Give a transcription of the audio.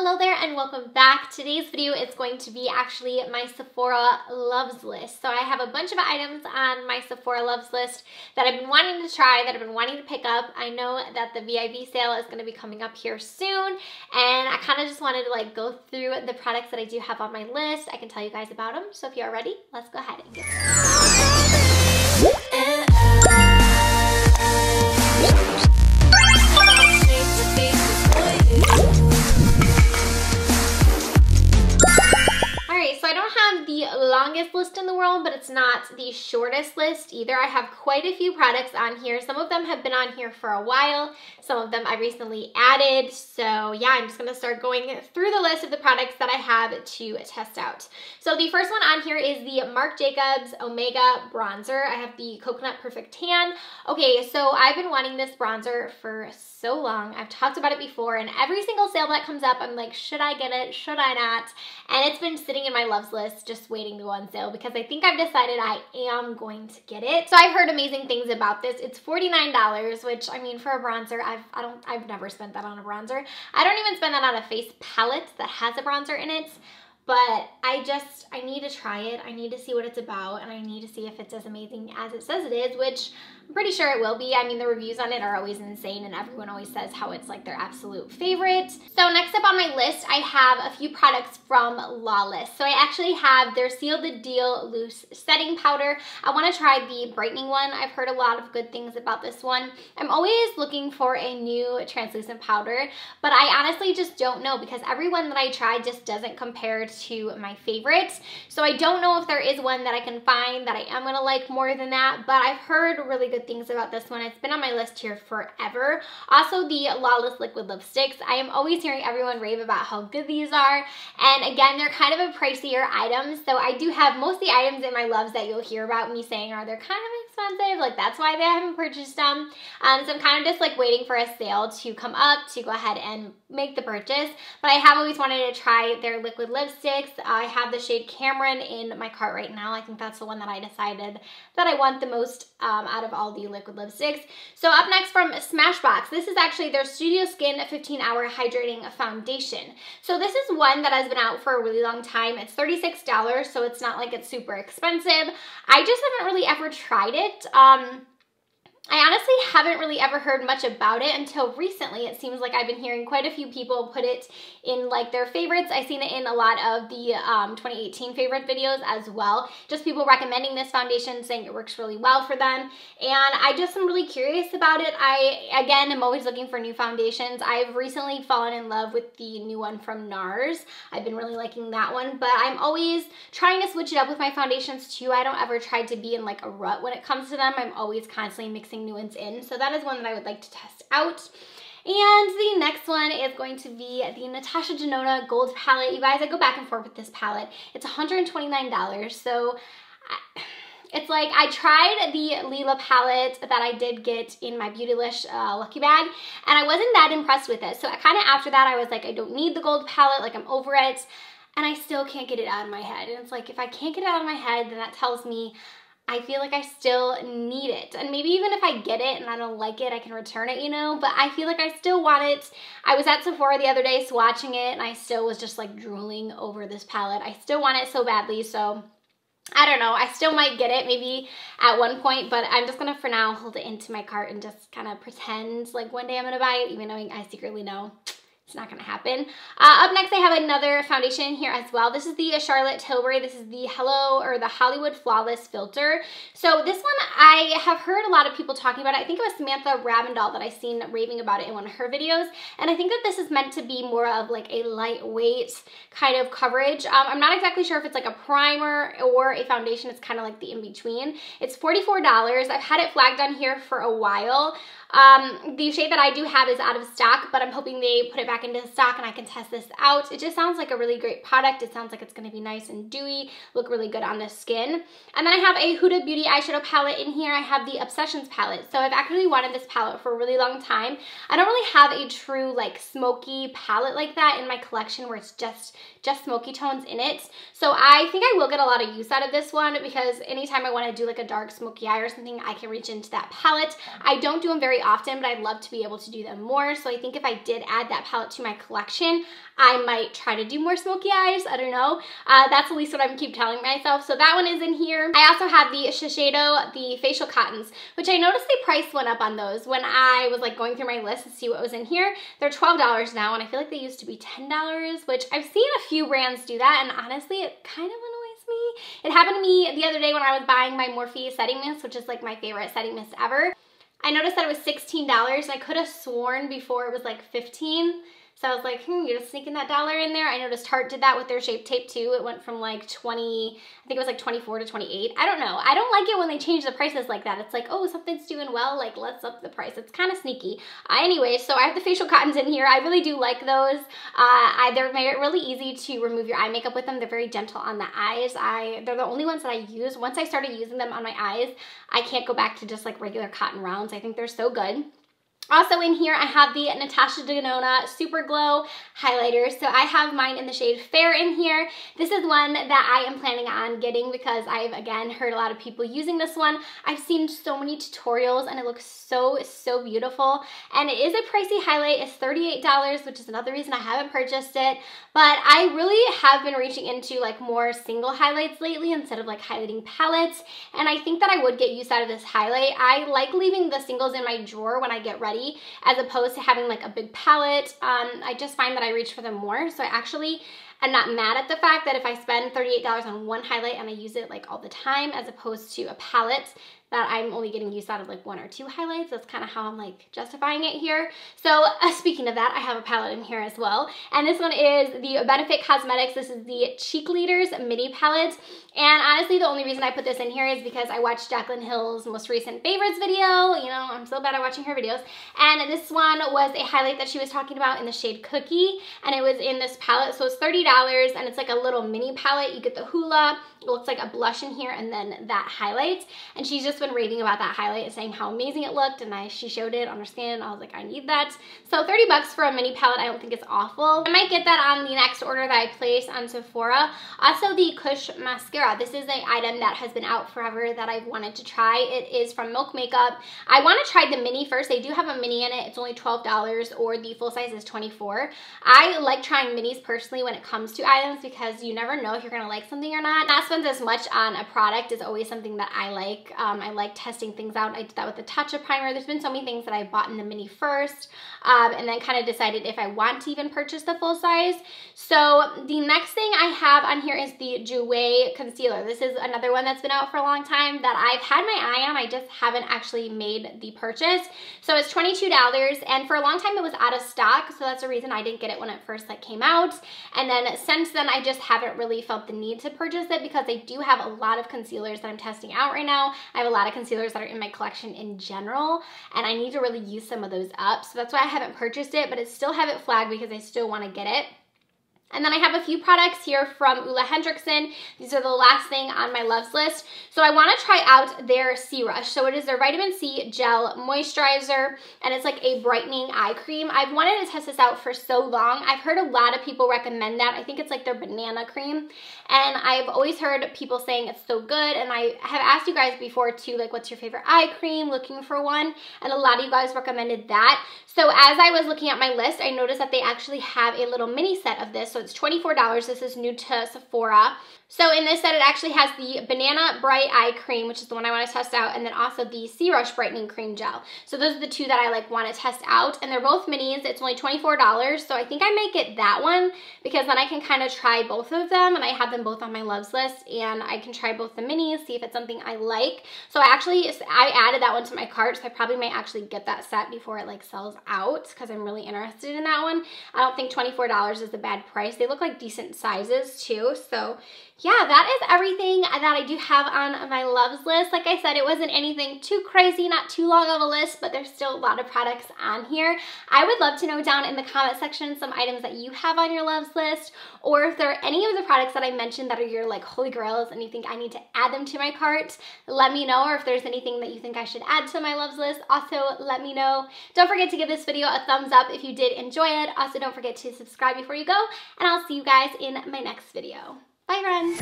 Hello there and welcome back. Today's video is going to be actually my Sephora loves list. So I have a bunch of items on my Sephora loves list that I've been wanting to try, that I've been wanting to pick up. I know that the VIB sale is going to be coming up here soon, and I kind of just wanted to go through the products that I do have on my list. I can tell you guys about them. So if you are ready, let's go ahead and get started. So I don't have the longest list in the world, but it's not the shortest list either. I have quite a few products on here. Some of them have been on here for a while. Some of them I recently added. So yeah, I'm just going to start going through the list of the products that I have to test out. So the first one on here is the Marc Jacobs Omega Bronzer. I have the Coconut Perfect Tan. Okay, so I've been wanting this bronzer for so long. I've talked about it before, and every single sale that comes up, I'm like, should I get it? Should I not? And it's been sitting in my loves list just waiting to go on sale because I think I've decided I am going to get it. So I've heard amazing things about this. It's $49, which I mean, for a bronzer, I've never spent that on a bronzer. I don't even spend that on a face palette that has a bronzer in it. But I need to try it. I need to see what it's about, and I need to see if it's as amazing as it says it is, which I'm pretty sure it will be. I mean, the reviews on it are always insane, and everyone always says how it's like their absolute favorite. So next up on my list, I have a few products from LAWLESS. So I actually have their Seal the Deal Loose Setting Powder. I want to try the Brightening one. I've heard a lot of good things about this one. I'm always looking for a new translucent powder, but I honestly just don't know because every one that I try just doesn't compare to my favorites. So I don't know if there is one that I can find that I am going to like more than that, but I've heard really good things about this one. It's been on my list here forever. Also, the LAWLESS liquid lipsticks. I am always hearing everyone rave about how good these are, and again, they're kind of a pricier item, so I do have most of the items in my loves that you'll hear about me saying are they're kind of expensive, like that's why they haven't purchased them. So I'm kind of just like waiting for a sale to come up to go ahead and make the purchase, but I have always wanted to try their liquid lipsticks. I have the shade Cameron in my cart right now. I think that's the one that I decided that I want the most out of all the liquid lipsticks. So up next from Smashbox, this is actually their Studio Skin 15-Hour Hydrating Foundation. So this is one that has been out for a really long time. It's $36, so it's not like it's super expensive. I just haven't really ever tried it. I honestly haven't really ever heard much about it until recently. It seems like I've been hearing quite a few people put it in like their favorites. I've seen it in a lot of the 2018 favorite videos as well. Just people recommending this foundation, saying it works really well for them. And I just am really curious about it. I, again, am always looking for new foundations. I've recently fallen in love with the new one from Nars. I've been really liking that one, but I'm always trying to switch it up with my foundations too. I don't ever try to be in like a rut when it comes to them. I'm always constantly mixing new ones in, so that is one that I would like to test out. And the next one is going to be the Natasha Denona Gold Palette. You guys, I go back and forth with this palette. It's $129, so it's like I tried the Lila palette that I did get in my Beautylish Lucky Bag, and I wasn't that impressed with it. So kind of after that, I was like, I don't need the gold palette, like I'm over it, and I still can't get it out of my head. And it's like, if I can't get it out of my head, then that tells me I feel like I still need it. And maybe even if I get it and I don't like it, I can return it, you know, but I feel like I still want it. I was at Sephora the other day swatching it, and I still was just like drooling over this palette. I still want it so badly, so I don't know. I still might get it maybe at one point, but I'm just gonna for now hold it into my cart and just kind of pretend like one day I'm gonna buy it, even though I secretly know it's not gonna happen. Up next, I have another foundation here as well. This is the Charlotte Tilbury. This is the the Hollywood Flawless Filter. So this one, I have heard a lot of people talking about it. I think it was Samantha Ravindal that I seen raving about it in one of her videos. And I think that this is meant to be more of like a lightweight kind of coverage. I'm not exactly sure if it's like a primer or a foundation. It's kind of like the in-between. It's $44. I've had it flagged on here for a while. The shade that I do have is out of stock, but I'm hoping they put it back into stock and I can test this out. It just sounds like a really great product. It sounds like it's going to be nice and dewy, look really good on the skin. And then I have a Huda Beauty eyeshadow palette in here. I have the Obsessions palette. So I've actually wanted this palette for a really long time. I don't really have a true like smoky palette like that in my collection where it's just smoky tones in it. So I think I will get a lot of use out of this one because anytime I want to do like a dark smoky eye or something, I can reach into that palette. I don't do them very very often, but I'd love to be able to do them more. So I think if I did add that palette to my collection, I might try to do more smoky eyes. I don't know. That's at least what I keep telling myself. So that one is in here. I also have the Shiseido, the facial cottons, which I noticed the price went up on those when I was like going through my list to see what was in here. They're $12 now, and I feel like they used to be $10, which I've seen a few brands do that, and honestly, it kind of annoys me. It happened to me the other day when I was buying my Morphe setting mist, which is like my favorite setting mist ever. I noticed that it was $16. I could have sworn before it was like $15. So I was like, you're just sneaking that dollar in there. I noticed Tarte did that with their Shape Tape too. It went from like 20, I think it was like 24 to 28. I don't know. I don't like it when they change the prices like that. It's like, oh, something's doing well, like let's up the price. It's kind of sneaky. Anyway, so I have the facial cottons in here. I really do like those. They're really easy to remove your eye makeup with them. They're very gentle on the eyes. They're the only ones that I use. Once I started using them on my eyes, I can't go back to just like regular cotton rounds. I think they're so good. Also in here, I have the Natasha Denona Super Glow highlighter. So I have mine in the shade Fair in here. This is one that I am planning on getting because I've, again, heard a lot of people using this one. I've seen so many tutorials and it looks so, so beautiful. And it is a pricey highlight. It's $38, which is another reason I haven't purchased it. But I really have been reaching into like more single highlights lately instead of like highlighting palettes. And I think that I would get use out of this highlight. I like leaving the singles in my drawer when I get ready, as opposed to having like a big palette. I just find that I reach for them more. So I actually am not mad at the fact that if I spend $38 on one highlight and I use it like all the time, as opposed to a palette that I'm only getting use out of like 1 or 2 highlights. That's kind of how I'm like justifying it here. So speaking of that, I have a palette in here as well. And this one is the Benefit Cosmetics. This is the Cheekleaders mini palette. And honestly, the only reason I put this in here is because I watched Jaclyn Hill's most recent favorites video. You know, I'm so bad at watching her videos. And this one was a highlight that she was talking about in the shade Cookie. And it was in this palette. So it's $30 and it's like a little mini palette. You get the HUDA. It looks like a blush in here and then that highlight. And she's just been raving about that highlight and saying how amazing it looked, and she showed it on her skin. I was like, I need that. So $30 for a mini palette, I don't think it's awful. I might get that on the next order that I place on Sephora. Also the KUSH mascara. This is an item that has been out forever that I've wanted to try. It is from Milk Makeup. I want to try the mini first. They do have a mini in it. It's only $12 or the full size is $24. I like trying minis personally when it comes to items because you never know if you're going to like something or not. Not spend as much on a product is always something that I like. I like testing things out. I did that with the Touch Up Primer. There's been so many things that I bought in the mini first and then kind of decided if I want to even purchase the full size. So the next thing I have on here is the Jouer concealer. This is another one that's been out for a long time that I've had my eye on. I just haven't actually made the purchase. So it's $22 and for a long time it was out of stock. So that's the reason I didn't get it when it first came out. And then since then I just haven't really felt the need to purchase it because I do have a lot of concealers that I'm testing out right now. I have a lot of concealers that are in my collection in general and I need to really use some of those up. So that's why I haven't purchased it, but I still have it flagged because I still want to get it. And then I have a few products here from OLEHENRIKSEN. These are the last thing on my loves list. So I want to try out their C-Rush. So it is their Vitamin C Gel Moisturizer, and it's like a brightening eye cream. I've wanted to test this out for so long. I've heard a lot of people recommend that. I think it's like their banana cream. And I've always heard people saying it's so good. And I have asked you guys before too, like what's your favorite eye cream, looking for one. And a lot of you guys recommended that. So as I was looking at my list, I noticed that they actually have a little mini set of this. So it's $24. This is new to Sephora. So in this set, it actually has the Banana Bright Eye Cream, which is the one I want to test out, and then also the C-Rush Brightening Cream Gel. So those are the two that I want to test out, and they're both minis. It's only $24, so I think I might get that one because then I can kind of try both of them, and I have them both on my loves list, and I can try both the minis, see if it's something I like. So I added that one to my cart, so I probably might actually get that set before it sells out because I'm really interested in that one. I don't think $24 is a bad price. They look like decent sizes too, so yeah, that is everything that I do have on my loves list. Like I said, it wasn't anything too crazy, not too long of a list, but there's still a lot of products on here. I would love to know down in the comment section some items that you have on your loves list, or if there are any of the products that I mentioned that are your holy grails and you think I need to add them to my cart, let me know. Or if there's anything that you think I should add to my loves list, also let me know. Don't forget to give this video a thumbs up if you did enjoy it. Also, don't forget to subscribe before you go, and I'll see you guys in my next video. Bye, friends.